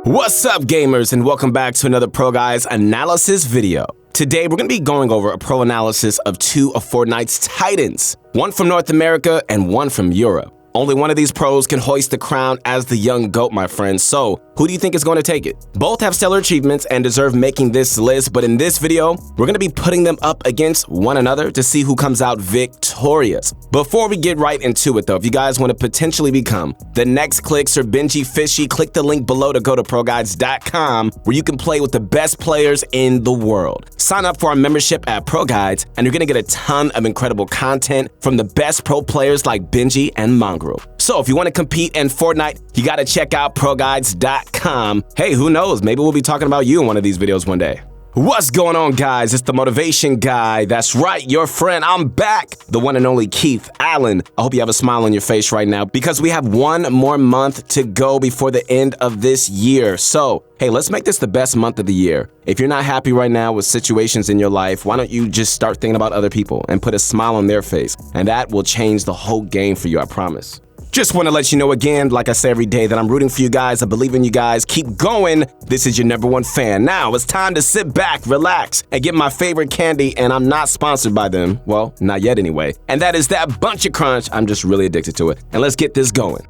What's up, gamers, and welcome back to another ProGuides analysis video. Today, we're going to be going over a pro analysis of two of Fortnite's titans, one from North America and one from Europe. Only one of these pros can hoist the crown as the young GOAT, my friends, so who do you think is going to take it? Both have stellar achievements and deserve making this list, but in this video, we're going to be putting them up against one another to see who comes out victorious. Before we get right into it though, if you guys want to potentially become the next Clix or BenjyFishy, click the link below to go to ProGuides.com where you can play with the best players in the world. Sign up for our membership at ProGuides and you're going to get a ton of incredible content from the best pro players like Benji and Mongrel. So if you want to compete in Fortnite, you got to check out ProGuides.com. Hey, who knows? Maybe we'll be talking about you in one of these videos one day. What's going on, guys? It's the motivation guy. That's right, your friend. I'm back. The one and only Keith Allen. I hope you have a smile on your face right now because we have one more month to go before the end of this year. So, hey, let's make this the best month of the year. If you're not happy right now with situations in your life, why don't you just start thinking about other people and put a smile on their face? And that will change the whole game for you, I promise. Just want to let you know again, like I say every day, that I'm rooting for you guys. I believe in you guys. Keep going. This is your #1 fan. Now it's time to sit back, relax, and get my favorite candy, and I'm not sponsored by them. Well, not yet anyway. And that is that Bunch of Crunch. I'm just really addicted to it. And let's get this going.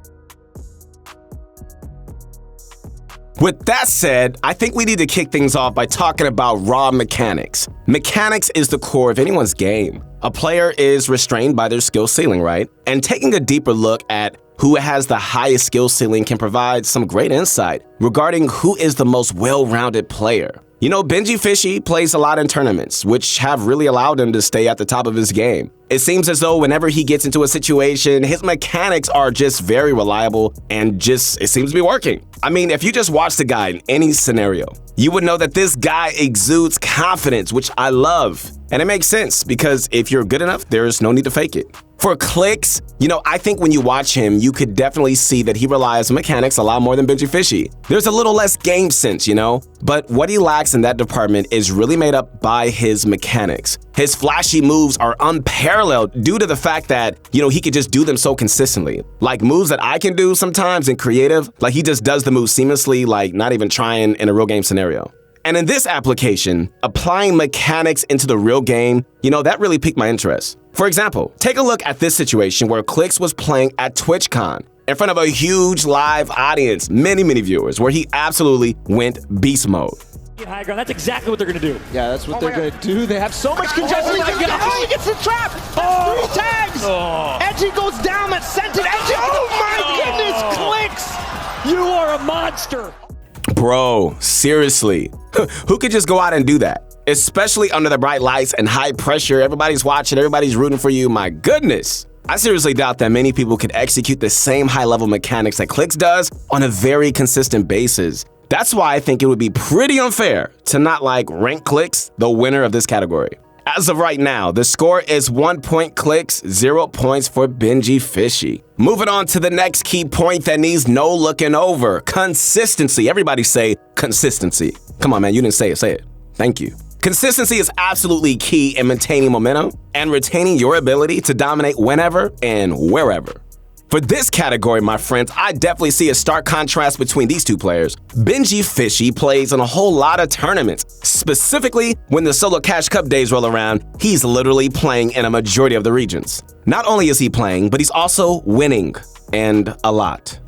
With that said, I think we need to kick things off by talking about raw mechanics. Mechanics is the core of anyone's game. A player is restrained by their skill ceiling, right? And taking a deeper look at who has the highest skill ceiling can provide some great insight regarding who is the most well-rounded player. You know, BenjyFishy plays a lot in tournaments, which have really allowed him to stay at the top of his game. It seems as though whenever he gets into a situation, his mechanics are just very reliable and it seems to be working. I mean, if you just watch the guy in any scenario, you would know that this guy exudes confidence, which I love. And it makes sense because if you're good enough, there's no need to fake it. For Clix, you know, I think when you watch him, you could definitely see that he relies on mechanics a lot more than BenjyFishy. There's a little less game sense, you know, but what he lacks in that department is really made up by his mechanics. His flashy moves are unparalleled due to the fact that, you know, he could just do them so consistently. Like moves that I can do sometimes in creative, like he just does the move seamlessly, like not even trying in a real game scenario. And in this application, applying mechanics into the real game, you know, that really piqued my interest. For example, take a look at this situation where Clix was playing at TwitchCon in front of a huge live audience, many viewers, where he absolutely went beast mode. High ground. That's exactly what they're going to do. Yeah, that's what they're going to do. They have so much congestion. Oh, my God. Oh, he gets the trap. That's 3 tags. Oh. Edgy goes down. That's sent it. Edgy. Oh, my goodness. Clix. You are a monster. Bro, seriously. Who could just go out and do that? Especially under the bright lights and high pressure. Everybody's watching. Everybody's rooting for you. My goodness. I seriously doubt that many people could execute the same high-level mechanics that Clix does on a very consistent basis. That's why I think it would be pretty unfair to not rank Clix the winner of this category. As of right now, the score is 1 point Clix, 0 points for BenjyFishy. Moving on to the next key point that needs no looking over, consistency. Everybody say consistency. Come on, man, you didn't say it, say it. Thank you. Consistency is absolutely key in maintaining momentum and retaining your ability to dominate whenever and wherever. For this category, my friends, I definitely see a stark contrast between these two players. BenjyFishy plays in a whole lot of tournaments. Specifically, when the Solo Cash Cup days roll around, he's literally playing in a majority of the regions. Not only is he playing, but he's also winning, and a lot.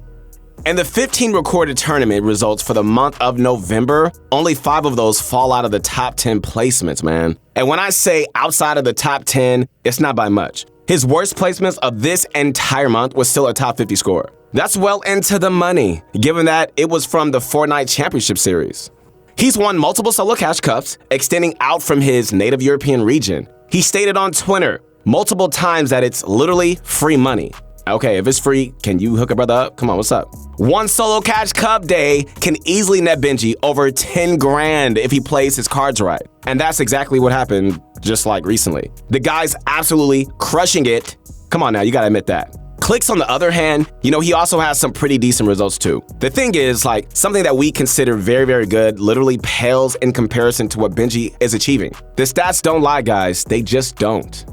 In the 15 recorded tournament results for the month of November, only 5 of those fall out of the top 10 placements, man. And when I say outside of the top 10, it's not by much. His worst placements of this entire month was still a top 50 score. That's well into the money, given that it was from the Fortnite Championship Series. He's won multiple Solo Cash Cups, extending out from his native European region. He stated on Twitter multiple times that it's literally free money. Okay, if it's free, can you hook a brother up? Come on, what's up? One Solo Cash Cup day can easily net Benji over 10 grand if he plays his cards right. And that's exactly what happened just recently. The guy's absolutely crushing it. Come on now, you gotta admit that. Clix, on the other hand, you know, he also has some pretty decent results too. The thing is, something that we consider very good literally pales in comparison to what Benji is achieving. The stats don't lie, guys, they just don't.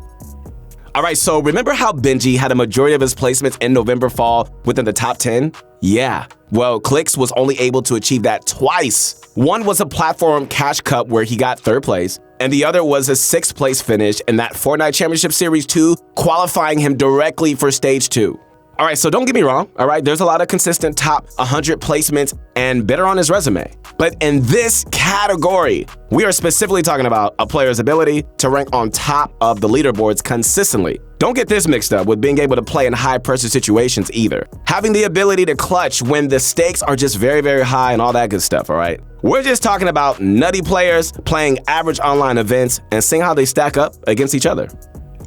All right, so remember how Benji had a majority of his placements in November fall within the top 10? Yeah, well, Clix was only able to achieve that twice. One was a platform cash cup where he got 3rd place, and the other was a 6th place finish in that Fortnite Championship Series 2, qualifying him directly for Stage 2. All right, so don't get me wrong, all right? There's a lot of consistent top 100 placements and better on his resume. But in this category, we are specifically talking about a player's ability to rank on top of the leaderboards consistently. Don't get this mixed up with being able to play in high-pressure situations either. Having the ability to clutch when the stakes are just very, very high and all that good stuff, all right? We're just talking about nutty players playing average online events and seeing how they stack up against each other.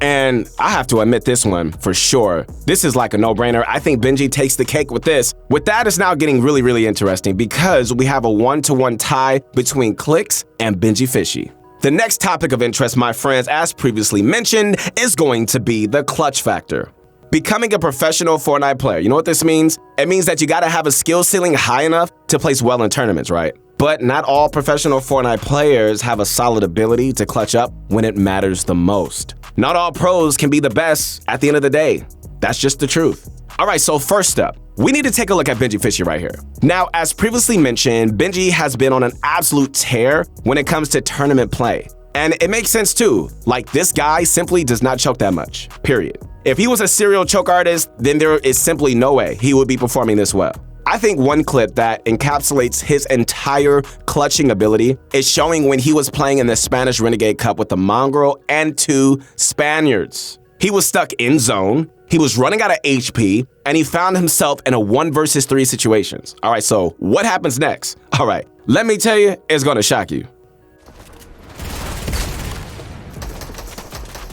And I have to admit this one for sure. This is like a no-brainer. I think Benji takes the cake with this. With that, it's now getting really, really interesting because we have a 1-to-1 tie between Clix and BenjyFishy. The next topic of interest, my friends, as previously mentioned, is going to be the clutch factor. Becoming a professional Fortnite player, you know what this means? It means that you gotta have a skill ceiling high enough to place well in tournaments, right? But not all professional Fortnite players have a solid ability to clutch up when it matters the most. Not all pros can be the best at the end of the day. That's just the truth. All right, so first up, we need to take a look at BenjyFishy right here. Now, as previously mentioned, Benji has been on an absolute tear when it comes to tournament play. And it makes sense too. Like, this guy simply does not choke that much, period. If he was a serial choke artist, then there is simply no way he would be performing this well. I think one clip that encapsulates his entire clutching ability is showing when he was playing in the Spanish Renegade Cup with the Mongrel and 2 Spaniards. He was stuck in zone, he was running out of HP, and he found himself in a 1 versus 3 situations. All right, so what happens next? All right, let me tell you, it's gonna shock you.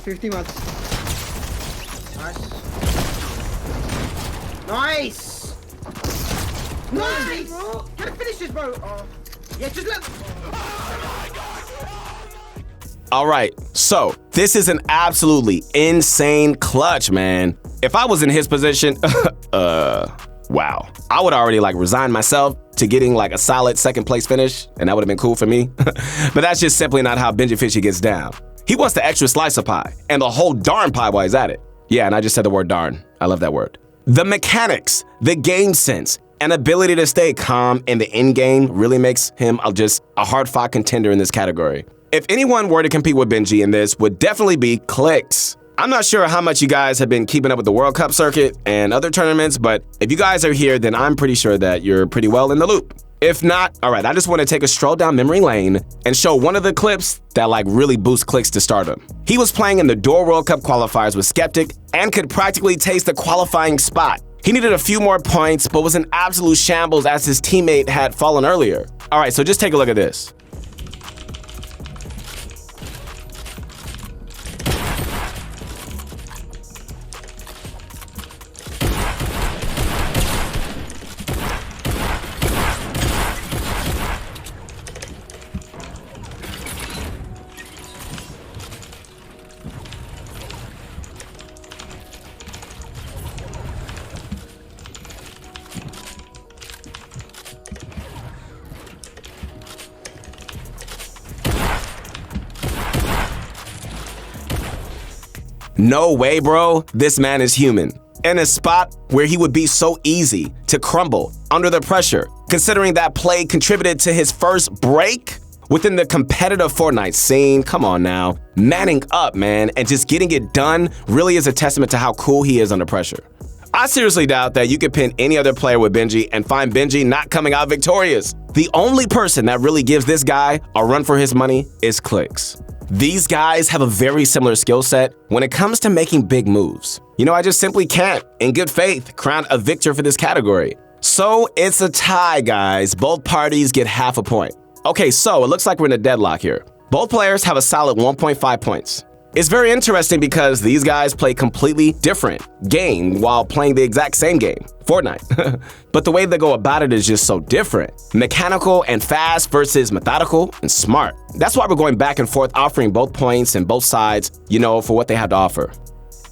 50 months. Nice! Nice! Bro. Can I finish this, bro? Yeah, just let... All right, so this is an absolutely insane clutch, man. If I was in his position, wow. I would already resign myself to getting a solid 2nd place finish, and that would have been cool for me. But that's just simply not how BenjyFishy gets down. He wants the extra slice of pie, and the whole darn pie while he's at it. Yeah, and I just said the word darn. I love that word. The mechanics, the game sense, and ability to stay calm in the end game really makes him just a hard-fought contender in this category. If anyone were to compete with Benji in this, would definitely be Clix. I'm not sure how much you guys have been keeping up with the World Cup circuit and other tournaments, but if you guys are here, then I'm pretty sure that you're pretty well in the loop. If not, all right, I just want to take a stroll down memory lane and show one of the clips that really boosts Clix to stardom. He was playing in the Door World Cup qualifiers with Skeptic and could practically taste the qualifying spot. He needed a few more points, but was in absolute shambles as his teammate had fallen earlier. All right, so just take a look at this. No way, bro. This man is human. In a spot where he would be so easy to crumble under the pressure, considering that play contributed to his first break within the competitive Fortnite scene. Come on now. Manning up, man, and just getting it done really is a testament to how cool he is under pressure. I seriously doubt that you could pin any other player with Benji and find Benji not coming out victorious. The only person that really gives this guy a run for his money is Clix. These guys have a very similar skill set when it comes to making big moves. You know, I just simply can't, in good faith, crown a victor for this category. So it's a tie, guys. Both parties get half a point. Okay, so it looks like we're in a deadlock here. Both players have a solid 1.5 points. It's very interesting because these guys play completely different game while playing the exact same game, Fortnite. But the way they go about it is just so different. Mechanical and fast versus methodical and smart. That's why we're going back and forth offering both points and both sides, you know, for what they have to offer.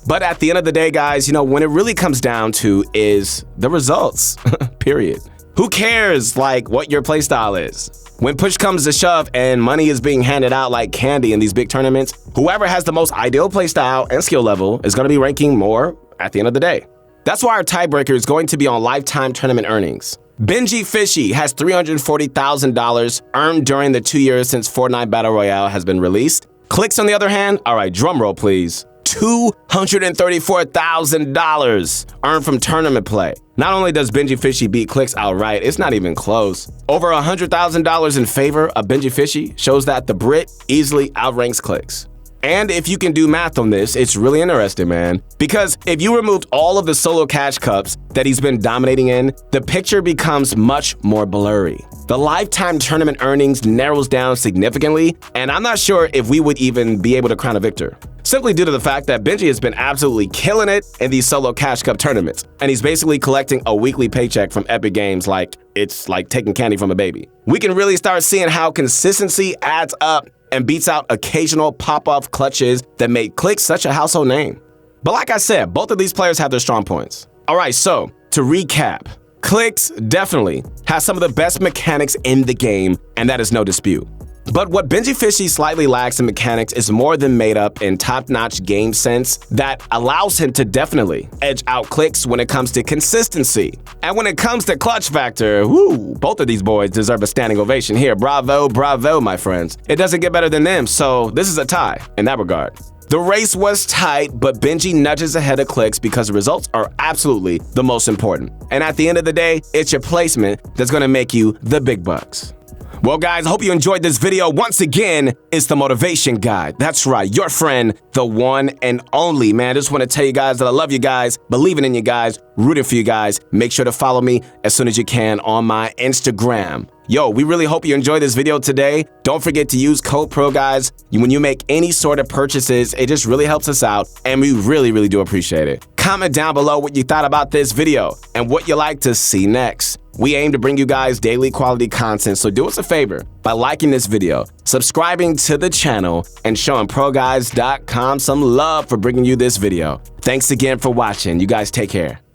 But at the end of the day, guys, you know, when it really comes down to is the results, period. Who cares, like, what your playstyle is? When push comes to shove and money is being handed out like candy in these big tournaments, whoever has the most ideal playstyle and skill level is going to be ranking more at the end of the day. That's why our tiebreaker is going to be on lifetime tournament earnings. BenjyFishy has $340,000 earned during the 2 years since Fortnite Battle Royale has been released. Clix, on the other hand, all right, drum roll please, $234,000 earned from tournament play. Not only does BenjyFishy beat Clix outright, it's not even close. Over $100,000 in favor of BenjyFishy shows that the Brit easily outranks Clix. And if you can do math on this, it's really interesting, man. Because if you removed all of the solo cash cups that he's been dominating in, the picture becomes much more blurry. The lifetime tournament earnings narrows down significantly, and I'm not sure if we would even be able to crown a victor. Simply due to the fact that Benji has been absolutely killing it in these solo cash cup tournaments, and he's basically collecting a weekly paycheck from Epic Games like it's like taking candy from a baby. We can really start seeing how consistency adds up and beats out occasional pop-off clutches that made Clix such a household name. But like I said, both of these players have their strong points. All right, so to recap, Clix definitely has some of the best mechanics in the game, and that is no dispute. But what BenjyFishy slightly lacks in mechanics is more than made up in top-notch game sense that allows him to definitely edge out Clix when it comes to consistency. And when it comes to clutch factor, whoo, both of these boys deserve a standing ovation here. Bravo, bravo, my friends. It doesn't get better than them, so this is a tie in that regard. The race was tight, but Benji nudges ahead of Clix because the results are absolutely the most important. And at the end of the day, it's your placement that's gonna make you the big bucks. Well, guys, I hope you enjoyed this video. Once again, it's the Motivation Guide. That's right, your friend, the one and only, man. I just want to tell you guys that I love you guys, believing in you guys, rooting for you guys. Make sure to follow me as soon as you can on my Instagram. Yo, we really hope you enjoyed this video today. Don't forget to use code ProGuides. When you make any sort of purchases, it just really helps us out, and we really, really do appreciate it. Comment down below what you thought about this video and what you'd like to see next. We aim to bring you guys daily quality content, so do us a favor by liking this video, subscribing to the channel, and showing ProGuides.com some love for bringing you this video. Thanks again for watching. You guys take care.